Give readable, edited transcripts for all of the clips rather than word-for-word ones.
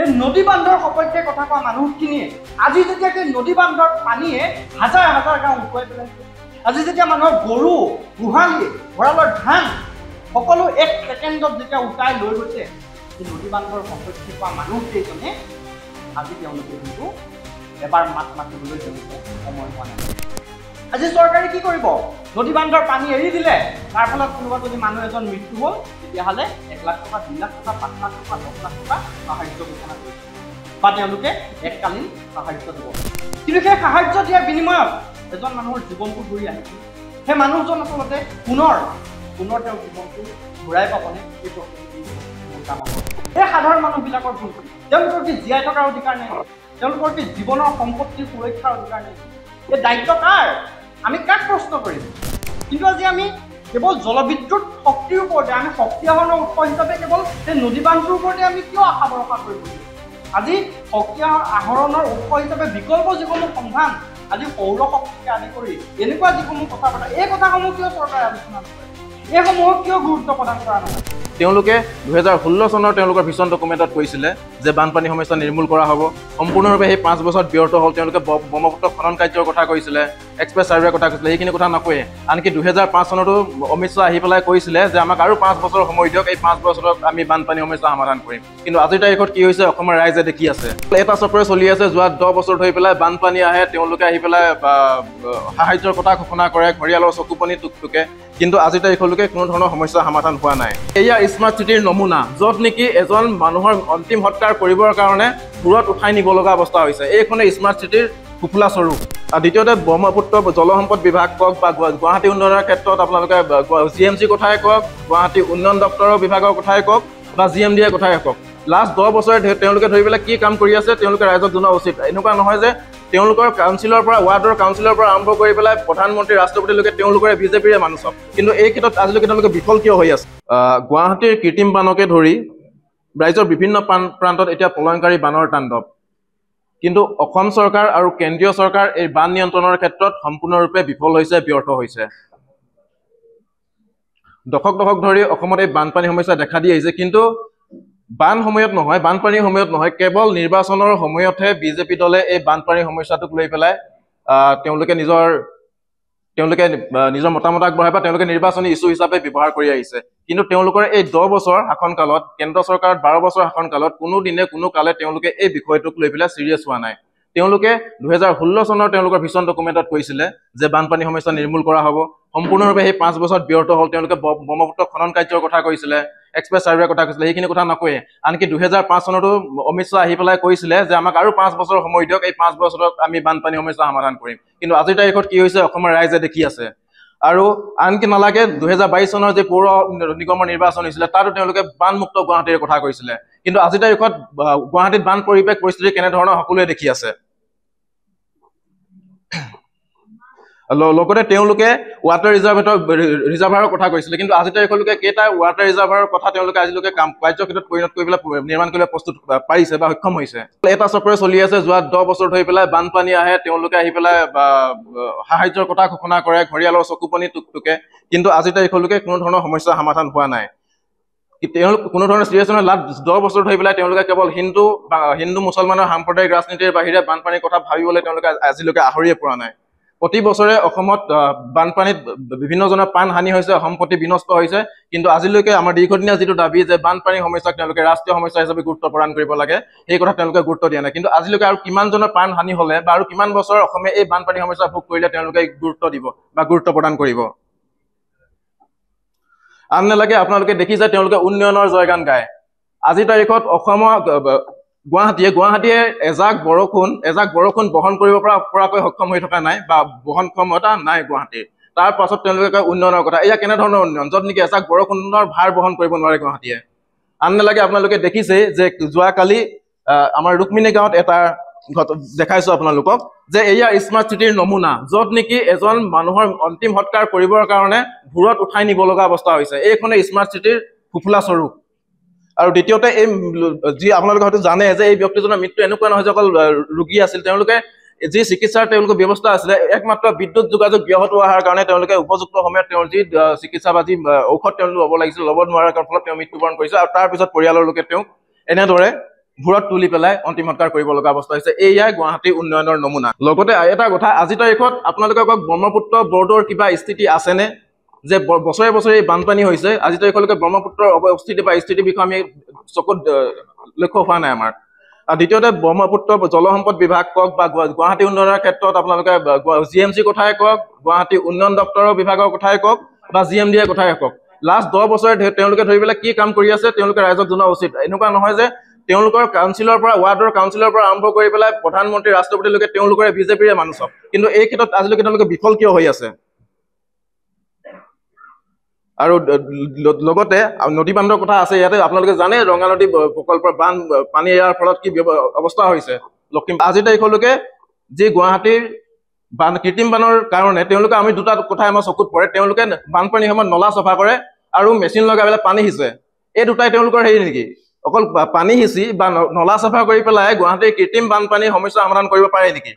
এই নদী বান্ধৰ সপক্ষে কথা কোৱা মানুহখিনিয়ে আজি যেতিয়া সেই নদী বান্ধৰ পানীয়ে হাজাৰ হাজাৰ গাঁও উটুৱাই পেলাইছে, আজি যেতিয়া মানুহৰ গৰু গোহালি ভঁৰালৰ ধান সকলো এক ছেকেণ্ডত যেতিয়া উটাই লৈ গৈছে, এই নদী বান্ধৰ সপক্ষে কোৱা মানুহকেইজনে আজি তেওঁলোকে কিন্তু এবাৰ মাত মাতিবলৈ তেওঁলোকে সময় পোৱা নাই। আজি চৰকাৰে কি কৰিব? নদী বান্ধৰ পানী এৰি দিলে, তাৰ ফলত কোনোবা যদি মানুহ এজন মৃত্যু হ'ল তেতিয়াহ'লে 1 লাখ টকা, 2 লাখ টকা, 5 লাখ টকা, 10 লাখ টকা সাহায্য ঘোষণা কৰিছে বা তেওঁলোকে এককালীন সাহায্য দিব। কিন্তু সেই সাহায্য দিয়াৰ বিনিময়ত এজন মানুহৰ জীৱনটো ঘূৰি আহিছিল। সেই মানুহজন আচলতে পুনৰ তেওঁৰ জীৱনটো ঘূৰাই পাবনে? এইটো এই সাধাৰণ মানুহবিলাকৰ ভুল। তেওঁলোকৰ কি জীয়াই থকাৰ অধিকাৰ নাই? তেওঁলোকৰ কি জীৱনৰ সম্পত্তিৰ সুৰক্ষাৰ অধিকাৰ নাই? এই দায়িত্ব কাৰ? আমি কাক প্ৰশ্ন কৰিম? কিন্তু আজি আমি কেৱল জলবিদ্যুৎ শক্তিৰ ওপৰতে, আমি শক্তি আহৰণৰ উৎস হিচাপে কেৱল সেই নদী বান্ধটোৰ ওপৰতে আমি কিয় আশা ভৰসা কৰিব লাগিব? আজি শক্তি আহৰণৰ উৎস হিচাপে বিকল্প যিসমূহ সন্ধান, আজি সৌৰ শক্তিকে আদি কৰি এনেকুৱা যিসমূহ কথা পতা, এই কথাসমূহ কিয় চৰকাৰে আলোচনা নকৰে? এইসমূহক কিয় গুৰুত্ব প্ৰদান কৰা নহয়? তেওঁলোকে 2016 চনৰ তেওঁলোকৰ ভিছন ডকুমেণ্টত কৈছিলে যে বানপানী সমস্যা নিৰ্মূল কৰা হ'ব। সম্পূৰ্ণৰূপে সেই 5 বছৰত ব্যৰ্থ হ'ল। তেওঁলোকে ব্ৰহ্মপুত্ৰ খনন কাৰ্যৰ কথা কৈছিলে, এক্সপ্ৰেছ ছাৰ্ভেৰ কথা কৈছিলে, সেইখিনি কথা নকয়ে। আনকি 2005 চনতো অমিত শ্বাহ আহি পেলাই কৈছিলে যে আমাক আৰু 5 বছৰ সময় দিয়ক, এই 5 বছৰত আমি বানপানী সমস্যা সমাধান কৰিম। কিন্তু আজিৰ তাৰিখত কি হৈছে অসমৰ ৰাইজে দেখি আছে। এটা চক্ৰ চলি আছে, যোৱা 10 বছৰ ধৰি পেলাই বানপানী আহে, তেওঁলোকে আহি পেলাই সাহায্যৰ কথা ঘোষণা কৰে, ঘৰিয়ালৰ চকুপানী টুকটুকে, কিন্তু আজিৰ তাৰিখলৈকে কোনো ধৰণৰ সমস্যা সমাধান হোৱা নাই। এয়া স্মাৰ্ট চিটিৰ নমুনা, য'ত নেকি এজন মানুহৰ অন্তিম সৎকাৰ কৰিবৰ কাৰণে দূৰত উঠাই নিব লগা অৱস্থা হৈছে। এইখনে স্মাৰ্ট চিটিৰ সুফলা স্বৰূপ। দ্বিতীয়তে ব্ৰহ্মপুত্ৰ জলসম্পদ বিভাগ কওক বা গুৱাহাটী উন্নয়নৰ ক্ষেত্ৰত আপোনালোকে GMCৰ কথাই কওক, গুৱাহাটী উন্নয়ন দপ্তৰৰ বিভাগৰ কথাই কওক বা GMDৰ কথাই কওক, লাষ্ট 10 বছৰে তেওঁলোকে ধৰি পেলাই কি কাম কৰি আছে তেওঁলোকে ৰাইজক জনোৱা উচিত। এনেকুৱা নহয় যে তেওঁলোকৰ কাউন্সিলৰ পৰা, ৱাৰ্ডৰ কাউন্সিলৰ পৰা আৰম্ভ কৰি পেলাই প্ৰধানমন্ত্ৰী, ৰাষ্ট্ৰপতিলৈকে তেওঁলোকৰে বিজেপিৰে মানুহ চব, কিন্তু এই ক্ষেত্ৰত আজিলৈকে তেওঁলোকে বিফল কিয় হৈ আছে? গুৱাহাটীৰ কৃত্ৰিম বানকে ধৰি ৰাজ্যৰ বিভিন্ন প্ৰান্তত এতিয়া প্ৰলয়ংকাৰী বানৰ তাণ্ডৱ, কিন্তু অসম চৰকাৰ আৰু কেন্দ্ৰীয় চৰকাৰ এই বান নিয়ন্ত্ৰণৰ ক্ষেত্ৰত সম্পূৰ্ণৰূপে বিফল হৈছে, ব্যৰ্থ হৈছে। দশক ধৰি অসমত এই বানপানী সমস্যা দেখা দি আহিছে, কিন্তু বানপানীৰ সময়ত নহয়, কেৱল নিৰ্বাচনৰ সময়তহে বিজেপি দলে এই বানপানীৰ সমস্যাটোক লৈ পেলাই তেওঁলোকে নিজৰ মতামত আগবঢ়ায় বা তেওঁলোকে নিৰ্বাচনী ইছ্যু হিচাপে ব্যৱহাৰ কৰি আহিছে। কিন্তু তেওঁলোকৰ এই 10 বছৰ শাসনকালত, কেন্দ্ৰ চৰকাৰত 12 বছৰ শাসনকালত কোনোদিনে কোনো কালে তেওঁলোকে এই বিষয়টোক লৈ পেলাই চিৰিয়াছ হোৱা নাই। তেওঁলোকে 2016 চনৰ তেওঁলোকৰ ভিছন ডকুমেণ্টত কৈছিলে যে বানপানী সমস্যা নিৰ্মূল কৰা হ'ব। সম্পূৰ্ণৰূপে সেই 5 বছৰত ব্যৰ্থ হ'ল। তেওঁলোকে ব্ৰহ্মপুত্ৰ খনন কাৰ্যৰ কথা কৈছিলে, এক্সপ্ৰেছ ছাৰ্ভেৰ কথা কৈছিলে, সেইখিনি কথা নকয়ে। আনকি 2005 চনতো অমিত শ্বাহ আহি পেলাই কৈছিলে যে আমাক আৰু 5 বছৰ সময় দিয়ক, এই 5 বছৰত আমি বানপানী সমস্যা সমাধান কৰিম। কিন্তু আজিৰ তাৰিখত কি হৈছে অসমৰ ৰাইজে দেখি আছে। আৰু আনকি নালাগে 2022 চনৰ যে পৌৰ নিগমৰ নিৰ্বাচন হৈছিলে, তাতো তেওঁলোকে বানমুক্ত গুৱাহাটীৰ কথা কৈছিলে, কিন্তু আজিৰ তাৰিখত গুৱাহাটীত বান পৰিস্থিতি কেনেধৰণৰ সকলোৱে দেখি আছে। লগতে তেওঁলোকে ৱাটাৰ ৰিজাৰ্ভাৰৰ কথা কৈছিলে, কিন্তু আজিৰ তাৰিখলৈকে কেইটা ৱাটাৰ ৰিজাৰ্ভাৰৰ কথা তেওঁলোকে আজিলৈকে কাৰ্যক্ষেত্ৰত পৰিণত কৰি পেলাই নিৰ্মাণ কৰিবলৈ প্ৰস্তুত পাৰিছে বা সক্ষম হৈছে? এটা চক্ৰ চলি আছে, যোৱা 10 বছৰ ধৰি পেলাই বানপানী আহে, তেওঁলোকে আহি পেলাই সাহায্যৰ কথা ঘোষণা কৰে, ঘৰিয়ালৰ চকুপানী টুকটুকে, কিন্তু আজিৰ তাৰিখলৈকে কোনো ধৰণৰ সমস্যা সমাধান হোৱা নাই। তেওঁলোক কোনো ধৰণৰ চিৰিয়াছ নহয়। লাষ্ট 10 বছৰ ধৰি পেলাই তেওঁলোকে কেৱল হিন্দু মুছলমানৰ সাম্প্ৰদায়িক ৰাজনীতিৰ বাহিৰে বানপানীৰ কথা ভাবিবলৈ তেওঁলোকে আজিলৈকে আহৰিয়ে পৰা নাই। প্ৰতি বছৰে অসমত বানপানীত বিভিন্নজনৰ প্ৰাণ হানি হৈছে, সম্পত্তি বিনষ্ট হৈছে, কিন্তু আজিলৈকে আমাৰ দীৰ্ঘদিনীয়া যিটো দাবী যে বানপানীৰ সমস্যাক তেওঁলোকে ৰাষ্ট্ৰীয় সমস্যা হিচাপে গুৰুত্ব প্ৰদান কৰিব লাগে, সেই কথা তেওঁলোকে গুৰুত্ব দিয়া নাই। কিন্তু আজিলৈকে আৰু কিমানজনৰ প্ৰাণ হানি হ'লে বা আৰু কিমান বছৰ অসমে এই বানপানী সমস্যা ভোগ কৰিলে তেওঁলোকে গুৰুত্ব দিব বা গুৰুত্ব প্ৰদান কৰিব? আন নালাগে, আপোনালোকে দেখিছে তেওঁলোকে উন্নয়নৰ জয়গান গায়। আজিৰ তাৰিখত অসমৰ গুৱাহাটীয়ে এজাক বৰষুণ বহন কৰিব পৰাকৈ সক্ষম হৈ থকা নাই বা বহন ক্ষমতা নাই গুৱাহাটীৰ। তাৰ পাছত তেওঁলোকে কয় উন্নয়নৰ কথা। এয়া কেনেধৰণৰ উন্নয়ন, য'ত নেকি এজাক বৰষুণৰ ভাৰ বহন কৰিব নোৱাৰে গুৱাহাটীয়ে? আন নালাগে, আপোনালোকে দেখিছে যে যোৱাকালি আমাৰ ৰুক্মিণী গাঁৱত এটা দেখাইছো আপোনালোকক যে এয়া স্মাৰ্ট চিটিৰ নমুনা, য'ত নেকি এজন মানুহৰ অন্তিম সৎকাৰ কৰিবৰ কাৰণে দূৰত উঠাই নিব লগা অৱস্থা হৈছে। এইখনে স্মাৰ্ট চিটিৰ সুফলা স্বৰূপ। আৰু দ্বিতীয়তে যি আপোনালোকে হয়তো জানে যে এই ব্যক্তিজনৰ মৃত্যু এনেকুৱা নহয় যে অকল ৰোগী আছিল, তেওঁলোকে যি চিকিৎসাৰ তেওঁলোকৰ ব্যৱস্থা আছিলে, একমাত্ৰ বিদ্যুৎ যোগাযোগ ব্যাহত হোৱাৰ কাৰণে তেওঁলোকে উপযুক্ত সময়ত তেওঁৰ যি চিকিৎসা বা যি ঔষধ তেওঁলোকে ল'ব লাগিছিল, ল'ব নোৱাৰাৰ ফলত তেওঁ মৃত্যুবৰণ কৰিছে। আৰু তাৰপিছত পৰিয়ালৰ লোকে তেওঁক এনেদৰে ভূৰত তুলি পেলাই অন্তিম সৎকাৰ কৰিব লগা অৱস্থা হৈছে। এয়াই গুৱাহাটীৰ উন্নয়নৰ নমুনা। লগতে এটা কথা, আজি তাৰিখত আপোনালোকে কওক ব্ৰহ্মপুত্ৰ বৰ্ডৰ কিবা স্থিতি আছেনে? যে বছৰে বছৰে বানপানী হৈছে, আজি তাৰিখলৈকে ব্ৰহ্মপুত্ৰৰ অৱস্থিতি বা স্থিতিৰ বিষয়ে আমি চকুত লক্ষ্য হোৱা নাই আমাৰ। আৰু দ্বিতীয়তে ব্ৰহ্মপুত্ৰ জলসম্পদ বিভাগ কওক বা গুৱাহাটী উন্নয়নৰ ক্ষেত্ৰত আপোনালোকে GMC কথাই কওক, গুৱাহাটী উন্নয়ন দপ্তৰৰ বিভাগৰ কথাই কওক বা GMDৰ কথাই কওক, লাষ্ট 10 বছৰে তেওঁলোকে ধৰি পেলাই কি কাম কৰি আছে তেওঁলোকে ৰাইজক জনোৱা উচিত। এনেকুৱা নহয় যে তেওঁলোকৰ কাউন্সিলৰ পৰা, ৱাৰ্ডৰ কাউন্সিলৰ পৰা আৰম্ভ কৰি পেলাই প্ৰধানমন্ত্ৰী, ৰাষ্ট্ৰপতিলৈকে তেওঁলোকৰে বিজেপিৰে মানুহ চব, কিন্তু এই ক্ষেত্ৰত আজিলৈকে তেওঁলোকে বিফল কিয় হৈ আছে? আৰু লগতে নদী বান্ধৰ কথা আছে ইয়াতে। আপোনালোকে জানে ৰঙা নদী প্ৰকল্পৰ পানী এৰাৰ ফলত কি অৱস্থা হৈছে লখিমপুৰ। আজিৰ তাৰিখলৈকে যি গুৱাহাটীৰ কৃত্ৰিম বানৰ কাৰণে তেওঁলোকে, আমি দুটা কথাই আমাৰ চকুত পৰে, তেওঁলোকে বানপানীৰ সময়ত নলা চফা কৰে আৰু মেচিন লগাই পেলাই পানী সিঁচে। এই দুটাই তেওঁলোকৰ হেৰি নেকি? অকল পানী সিঁচি বা নলা চফা কৰি পেলাই গুৱাহাটীৰ কৃত্ৰিম বানপানীৰ সমস্যা সমাধান কৰিব পাৰে নেকি?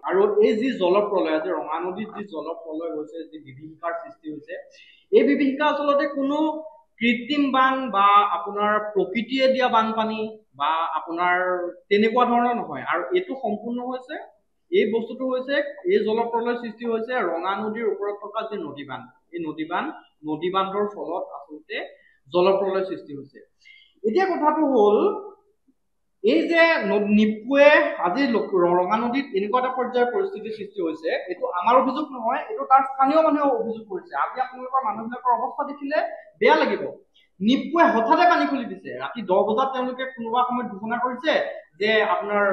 আৰু এই যি জলপ্ৰলয়, আজি ৰঙা নদীত যি জলপ্ৰলয় হৈছে, যি বিভীষিকাৰ সৃষ্টি হৈছে, এই বিভীষিকা আচলতে কোনো কৃত্ৰিম বান বা আপোনাৰ প্ৰকৃতিয়ে দিয়া বানপানী বা আপোনাৰ তেনেকুৱা ধৰণৰ নহয়। আৰু এইটো সম্পূৰ্ণ হৈছে, এই বস্তুটো হৈছে, এই জলপ্ৰলয় সৃষ্টি হৈছে ৰঙা নদীৰ ওপৰত থকা যি নদী বান্ধ, এই নদী বান্ধৰ ফলত আচলতে জলপ্ৰলয় সৃষ্টি হৈছে। এতিয়া কথাটো হ'ল, এই যে নিপুৱে আজি ৰঙা নদীত এনেকুৱা এটা পৰ্যায়ৰ পৰিস্থিতিৰ সৃষ্টি হৈছে, এইটো আমাৰ অভিযোগ নহয়, এইটো তাৰ স্থানীয় মানুহে অভিযোগ কৰিছে। আজি আপোনালোকৰ মানুহবিলাকৰ অৱস্থা দেখিলে বেয়া লাগিব। নিপুৱে হঠাতে পানী খুলি দিছে। ৰাতি 10 বজাত তেওঁলোকে কোনোবা সময়ত ঘোষণা কৰিছে যে আপোনাৰ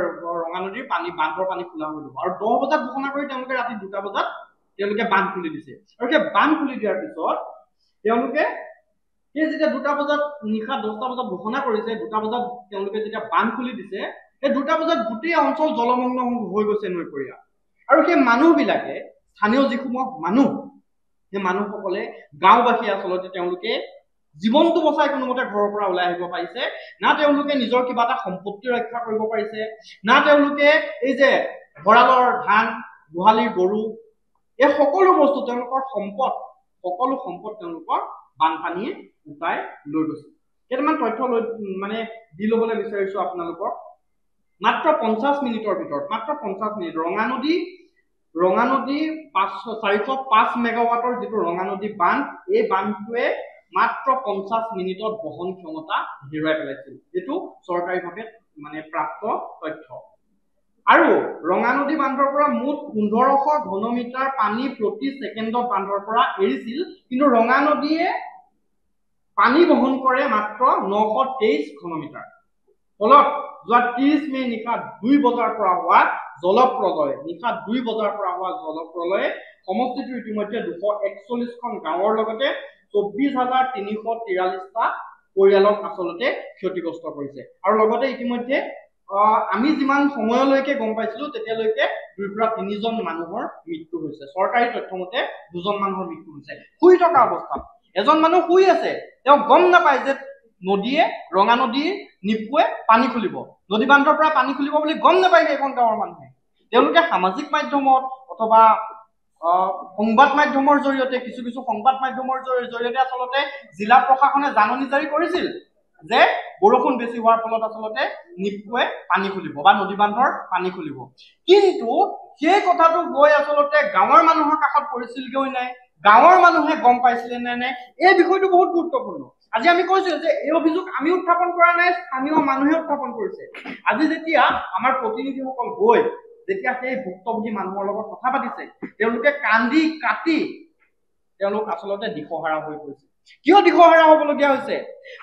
ৰঙা নদীৰ বান্ধৰ পানী খোলা হৈ যাব, আৰু 10 বজাত ঘোষণা কৰি তেওঁলোকে ৰাতি 2টা বজাত তেওঁলোকে বান্ধ খুলি দিছে। আৰু সেই বান্ধ খুলি দিয়াৰ পিছত তেওঁলোকে যেতিয়া 2টা বজাত, নিশা 10টা বজাত ঘোষণা কৰিছে, 2টা বজাত তেওঁলোকে যেতিয়া বান্ধ খুলি দিছে, সেই 2টা বজাত গোটেই অঞ্চল জলমগ্ন হৈ গৈছে নৈপৰীয়া। আৰু সেই মানুহবিলাকে, স্থানীয় যিসমূহ মানুহ, সেই মানুহসকলে, গাঁওবাসী আচলতে তেওঁলোকে জীৱনটো বচাই কোনোমতে ঘৰৰ পৰা ওলাই আহিব পাৰিছে, না তেওঁলোকে নিজৰ কিবা এটা সম্পত্তি ৰক্ষা কৰিব পাৰিছে, না তেওঁলোকে এই যে ভঁৰালৰ ধান, গোহালিৰ গৰু, এই সকলো বস্তু তেওঁলোকৰ সম্পদ, সকলো সম্পদ তেওঁলোকৰ বানপানীয়ে উটাই লৈ গৈছে। কেইটামান তথ্য দি ল'বলৈ বিচাৰিছো আপোনালোকক। মাত্ৰ 50 মিনিটৰ ভিতৰত, মাত্ৰ 50 মিনিট, ৰঙা নদী 405 মেগাৱাটৰ যিটো ৰঙা নদী বান্ধ, এই বান্ধটোৱে মাত্ৰ 50 মিনিটত বহন ক্ষমতা হেৰুৱাই পেলাইছিল, যিটো চৰকাৰীভাৱে প্ৰাপ্ত তথ্য। আৰু ৰঙা নদী বান্ধৰ পৰা মুঠ 1500 ঘনমিটাৰ পানী প্ৰতি ছেকেণ্ডত বান্ধৰ পৰা এৰিছিল, কিন্তু ৰঙা নদীয়ে পানী বহন কৰে মাত্ৰ 923 ঘনমিটাৰ। ফলত যোৱা 30 মে নিশা 2 বজাৰ পৰা হোৱা জলপ্ৰলয়, সমষ্টিটোৰ ইতিমধ্যে 241খন গাঁৱৰ লগতে 24,343টা পৰিয়ালক আচলতে ক্ষতিগ্ৰস্ত কৰিছে। আৰু লগতে ইতিমধ্যে আমি যিমান সময়লৈকে গম পাইছিলো, তেতিয়ালৈকে 2 পৰা 3জন মানুহৰ মৃত্যু হৈছে। চৰকাৰী তথ্য মতে 2জন মানুহৰ মৃত্যু হৈছে শুই থকা অৱস্থাত। এজন মানুহ শুই আছে, তেওঁ গম নাপায় যে ৰঙা নদীৰ নিপুৱে পানী খুলিব, নদী বান্ধৰ পৰা পানী খুলিব বুলি গম নাপায় সেইখন গাঁৱৰ মানুহে। তেওঁলোকে সামাজিক মাধ্যমত অথবা সংবাদ মাধ্যমৰ জৰিয়তে, কিছু সংবাদ মাধ্যমৰ জৰিয়তে আচলতে জিলা প্ৰশাসনে জাননী জাৰি কৰিছিল যে বৰষুণ বেছি হোৱাৰ ফলত আচলতে নিপুৱে পানী খুলিব বা নদী বান্ধৰ পানী খুলিব। কিন্তু সেই কথাটো গৈ আচলতে গাঁৱৰ মানুহৰ কাষত পৰিছিলগৈ নাই, গাঁৱৰ মানুহে গম পাইছিলে নে? এই বিষয়টো বহুত গুৰুত্বপূৰ্ণ। আজি আমি কৈছো যে এই অভিযোগ আমি উত্থাপন কৰা নাই, স্থানীয় মানুহে উত্থাপন কৰিছে। আজি যেতিয়া আমাৰ প্ৰতিনিধিসকল গৈ যেতিয়া সেই ভুক্তভোগী মানুহৰ লগত কথা পাতিছে, তেওঁলোকে কান্দি কাটি তেওঁলোক আচলতে দিশহাৰা হৈ পৰিছে। কিয় দিশহাৰা হ'বলগীয়া হৈছে?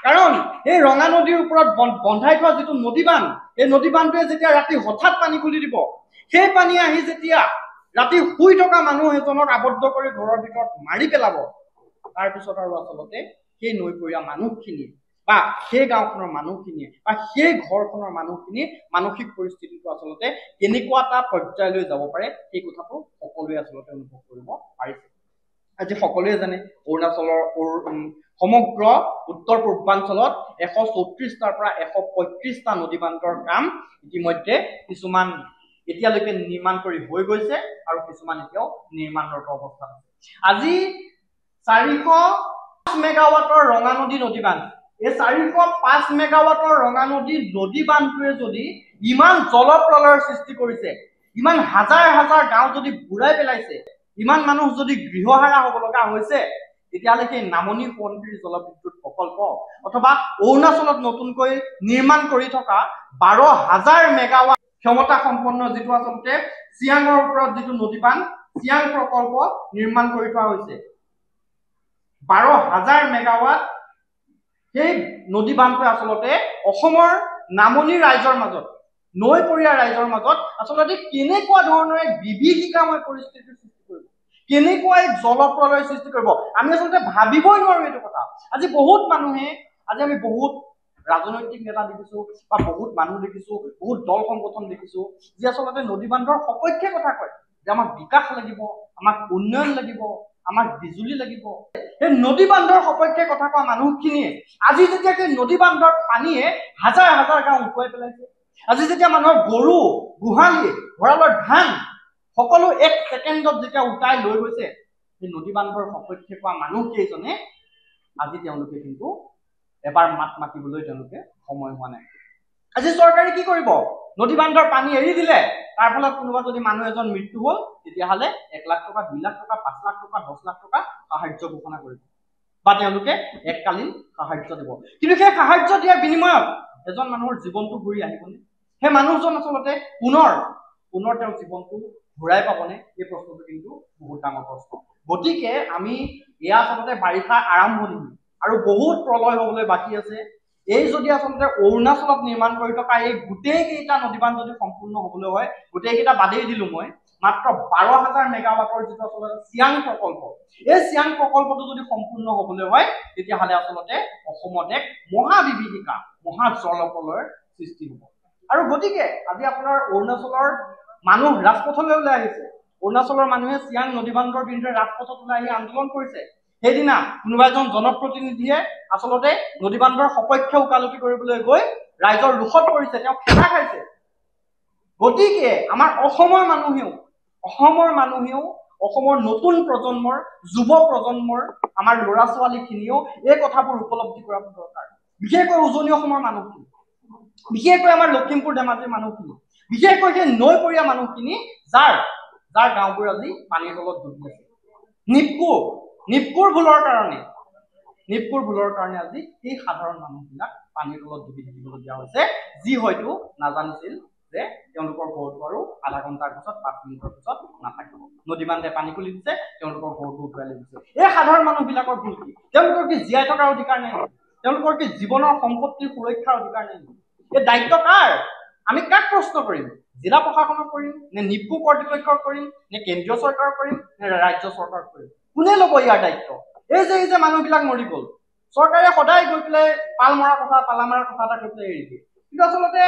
কাৰণ এই ৰঙা নদীৰ ওপৰত বন্ধাই থোৱা যিটো নদী বান্ধ, এই নদী বান্ধটোৱে যেতিয়া ৰাতি হঠাৎ পানী খুলি দিব, সেই পানী আহি যেতিয়া ৰাতি শুই থকা মানুহ এজনক আবদ্ধ কৰি ঘৰৰ ভিতৰত মাৰি পেলাব, তাৰপিছত আৰু আচলতে সেই নৈপৰীয়া মানুহখিনি বা সেই গাঁওখনৰ মানুহখিনিয়ে বা সেই ঘৰখনৰ মানুহখিনিৰ মানসিক পৰিস্থিতিটো আচলতে কেনেকুৱা এটা পৰ্যায়লৈ যাব পাৰে, সেই কথাটো সকলোৱে আচলতে অনুভৱ কৰিব পাৰিছে। আজি সকলোৱে জানে অৰুণাচলৰ সমগ্ৰ উত্তৰ পূৰ্বাঞ্চলত 134টাৰ পৰা 135টা নদী বান্ধৰ কাম ইতিমধ্যে কিছুমান এতিয়ালৈকে নিৰ্মাণ কৰি হৈ গৈছে আৰু কিছুমান এতিয়াও নিৰ্মাণৰত অৱস্থাত আছে। আজি 405 মেগাৱাটৰ ৰঙা নদী বান্ধ এই 405 মেগাৱাটৰ ৰঙা নদী বান্ধটোৱে যদি ইমান জলপ্ৰলয়ৰ সৃষ্টি কৰিছে, ইমান হাজাৰ হাজাৰ গাঁও যদি বুৰাই পেলাইছে, ইমান মানুহ যদি গৃহহাৰা হ'ব লগা হৈছে, তেতিয়াহ'লে সেই নামনি সোৱণশিৰি জলবিদ্যুৎ প্ৰকল্প অথবা অৰুণাচলত নতুনকৈ নিৰ্মাণ কৰি থকা 12,000 মেগাৱাট ক্ষমতা সম্পন্ন যিটো আচলতে চিয়াঙৰ ওপৰত যিটো নদী বান্ধ চিয়াং প্ৰকল্প নিৰ্মাণ কৰি থোৱা হৈছে, 12,000 মেগাৱাট সেই নদী বান্ধটোৱে আচলতে অসমৰ নামনি ৰাইজৰ মাজত, নৈপৰীয়া ৰাইজৰ মাজত আচলতে কেনেকুৱা ধৰণৰ এক বিভীষিকাময় পৰিস্থিতিৰ সৃষ্টি কৰিব, কেনেকুৱা এক জলপ্ৰলয় সৃষ্টি কৰিব, আমি আচলতে ভাবিবই নোৱাৰো এইটো কথা। আজি আমি বহুত ৰাজনৈতিক নেতা দেখিছো বা বহুত মানুহ দেখিছো, বহুত দল সংগঠন দেখিছো যি আচলতে নদী বান্ধৰ সপক্ষে কথা কয় যে আমাক বিকাশ লাগিব, আমাক উন্নয়ন লাগিব, আমাক বিজুলী লাগিব। সেই নদী বান্ধৰ সপক্ষে কথা কোৱা মানুহখিনিয়ে আজি যেতিয়া নদী বান্ধৰ পানীয়ে হাজাৰ হাজাৰ গাঁও উটুৱাই পেলাইছে, আজি যেতিয়া মানুহৰ গৰু গোহালি ভঁৰালৰ ধান সকলো 1 ছেকেণ্ডত যেতিয়া উটাই লৈ গৈছে, সেই নদী বান্ধৰ সপক্ষে কোৱা মানুহকেইজনে আজি তেওঁলোকে কিন্তু এবাৰ মাত মাতিবলৈ তেওঁলোকে সময় হোৱা নাই। আজি চৰকাৰে কি কৰিব? নদী বান্ধৰ পানী এৰি দিলে, তাৰ ফলত কোনোবা যদি মানুহ এজন মৃত্যু হ'ল, তেতিয়াহ'লে 1 লাখ টকা, 2 লাখ টকা, 5 লাখ টকা, 10 লাখ টকা সাহায্য ঘোষণা কৰিব বা তেওঁলোকে এককালীন সাহায্য দিব। কিন্তু সেই সাহায্য দিয়াৰ বিনিময়ত এজন মানুহৰ জীৱনটো ঘূৰি আহিবনে? সেই মানুহজন আচলতে পুনৰ তেওঁৰ জীৱনটো ঘূৰাই পাবনে? এই প্ৰশ্নটো কিন্তু বহুত ডাঙৰ প্ৰশ্ন। গতিকে আমি এয়া আচলতে বাৰিষা আৰম্ভণি আৰু বহুত প্ৰলয় হ'বলৈ বাকী আছে। এই যদি আচলতে অৰুণাচলত নিৰ্মাণ কৰি থকা এই গোটেইকেইটা নদীবান্ধ যদি সম্পূৰ্ণ হ'বলৈ হয়, গোটেইকেইটা বাদেই দিলো মই, মাত্ৰ 12,000 মেগাৱাটৰ যিটো আচলতে চিয়াং প্ৰকল্প, এই চিয়াং প্ৰকল্পটো যদি সম্পূৰ্ণ হ'বলৈ হয়, তেতিয়াহ'লে আচলতে অসমত এক মহা বিভীষিকা, মহা জলপ্ৰলয়ৰ সৃষ্টি হ'ব। আৰু গতিকে আজি আপোনাৰ অৰুণাচলৰ মানুহ ৰাজপথলৈ ওলাই আহিছে, অৰুণাচলৰ মানুহে চিয়াং নদী বান্ধৰ বিৰুদ্ধে ৰাজপথত ওলাই আহি আন্দোলন কৰিছে। সেইদিনা কোনোবা এজন জনপ্ৰতিনিধিয়ে আচলতে নদী বান্ধৰ সপক্ষে ওকালতি কৰিবলৈ গৈ ৰাইজৰ ৰোষত পৰিছে, তেওঁ খেদা খাইছে। গতিকে আমাৰ অসমৰ মানুহেও অসমৰ নতুন প্ৰজন্মৰ, যুৱ প্ৰজন্মৰ আমাৰ ল'ৰা ছোৱালীখিনিয়েও এই কথাবোৰ উপলব্ধি কৰাটো দৰকাৰ। বিশেষকৈ উজনি অসমৰ মানুহখিনি, বিশেষকৈ আমাৰ লখিমপুৰ ধেমাজিৰ মানুহখিনি, বিশেষকৈ সেই নৈপৰীয়া মানুহখিনি যাৰ গাঁওবোৰ আজি পানীৰ তলত ডুবি আছে। নিপকুৰ ভুলৰ কাৰণে আজি এই সাধাৰণ মানুহবিলাক পানীৰ তলত ডুবি থাকিবলগীয়া হৈছে, যি হয়তো নাজানিছিল যে তেওঁলোকৰ ঘৰটো আৰু আধা ঘণ্টাৰ পিছত 5 মিনিটৰ পিছত নাথাকিব। নদী বান্ধে পানী খুলি দিছে, তেওঁলোকৰ ঘৰটো উটুৱাই লৈ গৈছে। এই সাধাৰণ মানুহবিলাকৰ ভুল কি? তেওঁলোকৰ কি জীয়াই থকাৰ অধিকাৰ নাই? তেওঁলোকৰ কি জীৱনৰ সম্পত্তিৰ সুৰক্ষাৰ অধিকাৰ নাই? এই দায়িত্ব কাৰ? আমি কাক প্ৰশ্ন কৰিম? জিলা প্ৰশাসনক কৰিম নে নিপকু কৰ্তৃপক্ষক কৰিম নে কেন্দ্ৰীয় চৰকাৰক কৰিম নে ৰাজ্য চৰকাৰক কৰিম? কোনে ল'ব ইয়াৰ দায়িত্ব? এই যে মানুহবিলাক মৰি গ'ল, চৰকাৰে সদায় গৈ পেলাই পালা মৰা কথা এটা কৈ পেলাই এৰি দিয়ে। কিন্তু আচলতে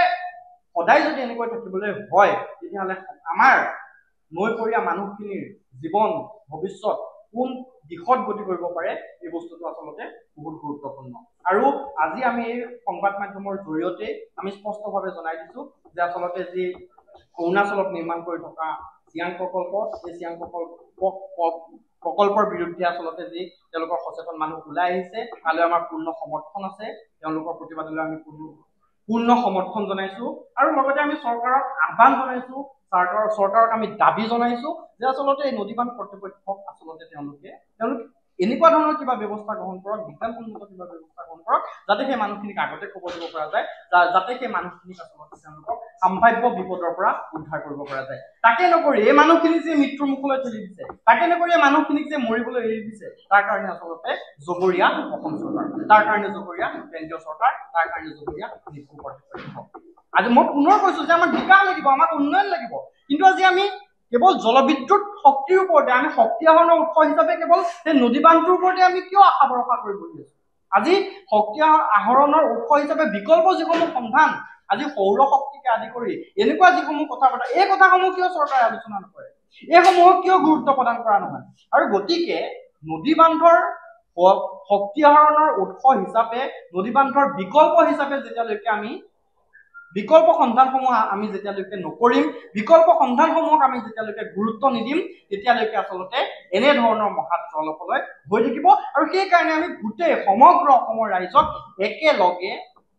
সদায় যদি এনেকৈ থাকিবলৈ হয়, তেতিয়াহ'লে আমাৰ নৈপৰীয়া মানুহখিনিৰ জীৱন ভৱিষ্যত কোন দিশত গতি কৰিব পাৰে, এই বস্তুটো আচলতে বহুত গুৰুত্বপূৰ্ণ। আৰু আজি আমি এই সংবাদ মাধ্যমৰ জৰিয়তে আমি স্পষ্টভাৱে জনাই দিছো যে আচলতে যি অৰুণাচলত নিৰ্মাণ কৰি থকা চিয়াং প্ৰকল্প, এই চিয়াং প্ৰকল্পৰ বিৰুদ্ধে আচলতে যি তেওঁলোকৰ সচেতন মানুহ ওলাই আহিছে, তালৈ আমাৰ পূৰ্ণ সমৰ্থন আছে। তেওঁলোকৰ প্ৰতিবাদলৈ আমি পূৰ্ণ সমৰ্থন জনাইছো। আৰু লগতে আমি চৰকাৰক আহ্বান জনাইছো, চৰকাৰক আমি দাবী জনাইছো যে আচলতে এই নদীবান্ধ কৰ্তৃপক্ষক আচলতে তেওঁলোকে এনেকুৱা ধৰণৰ কিবা ব্যৱস্থা গ্ৰহণ কৰক, বিজ্ঞানসন্মত কিবা ব্যৱস্থা গ্ৰহণ কৰক, যাতে সেই মানুহখিনিক আগতে খবৰ দিব পৰা যায়, যাতে সেই মানুহখিনিক আচলতে তেওঁলোকক সম্ভাৱ্য বিপদৰ পৰা উদ্ধাৰ কৰিব পৰা যায়। তাকে নকৰি এই মানুহখিনিক যে মৃত্যুৰ মুখলৈ ঠেলি দিছে, তাকে নকৰি এই মানুহখিনিক যে মৰিবলৈ এৰি দিছে, তাৰ কাৰণে আচলতে জগৰীয়া অসম চৰকাৰ, তাৰ কাৰণে জগৰীয়া কেন্দ্ৰীয় চৰকাৰ, তাৰ কাৰণে জগৰীয়া নিপকু কৰ্তৃপক্ষ। আজি মই পুনৰ কৈছো যে আমাক বিকাশ লাগিব, আমাক উন্নয়ন লাগিব, কিন্তু আজি আমি কেৱল জলবিদ্যুৎ শক্তিৰ ওপৰতে, আমি শক্তি আহৰণৰ উৎস হিচাপে কেৱল সেই নদী বান্ধটোৰ ওপৰতে আমি কিয় আশা ভৰসা কৰি বহি আছো? আজি শক্তি আহৰণৰ উৎস হিচাপে বিকল্প যিসমূহ সন্ধান, আজি সৌৰ শক্তিকে আদি কৰি এনেকুৱা যিসমূহ কথা পতা, এই কথাসমূহ কিয় চৰকাৰে আলোচনা নকৰে? এইসমূহক কিয় গুৰুত্ব প্ৰদান কৰা নহয়? আৰু গতিকে নদী বান্ধৰ শক্তি আহৰণৰ উৎস হিচাপে, নদী বান্ধৰ বিকল্প হিচাপে যেতিয়ালৈকে আমি বিকল্প সন্ধানসমূহ আমি যেতিয়ালৈকে নকৰিম, বিকল্প সন্ধানসমূহক আমি যেতিয়ালৈকে গুৰুত্ব নিদিম, তেতিয়ালৈকে আচলতে এনেধৰণৰ মহা জলপ্ৰলয় হৈ থাকিব। আৰু সেইকাৰণে আমি গোটেই সমগ্ৰ অসমৰ ৰাইজক একেলগে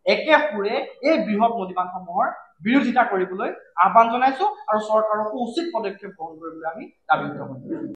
একে সুৰে এই বৃহৎ নদীবান্ধসমূহৰ বিৰোধিতা কৰিবলৈ আহ্বান জনাইছো আৰু চৰকাৰকো উচিত পদক্ষেপ গ্ৰহণ কৰিবলৈ আমি দাবী উত্থাপন কৰিছো।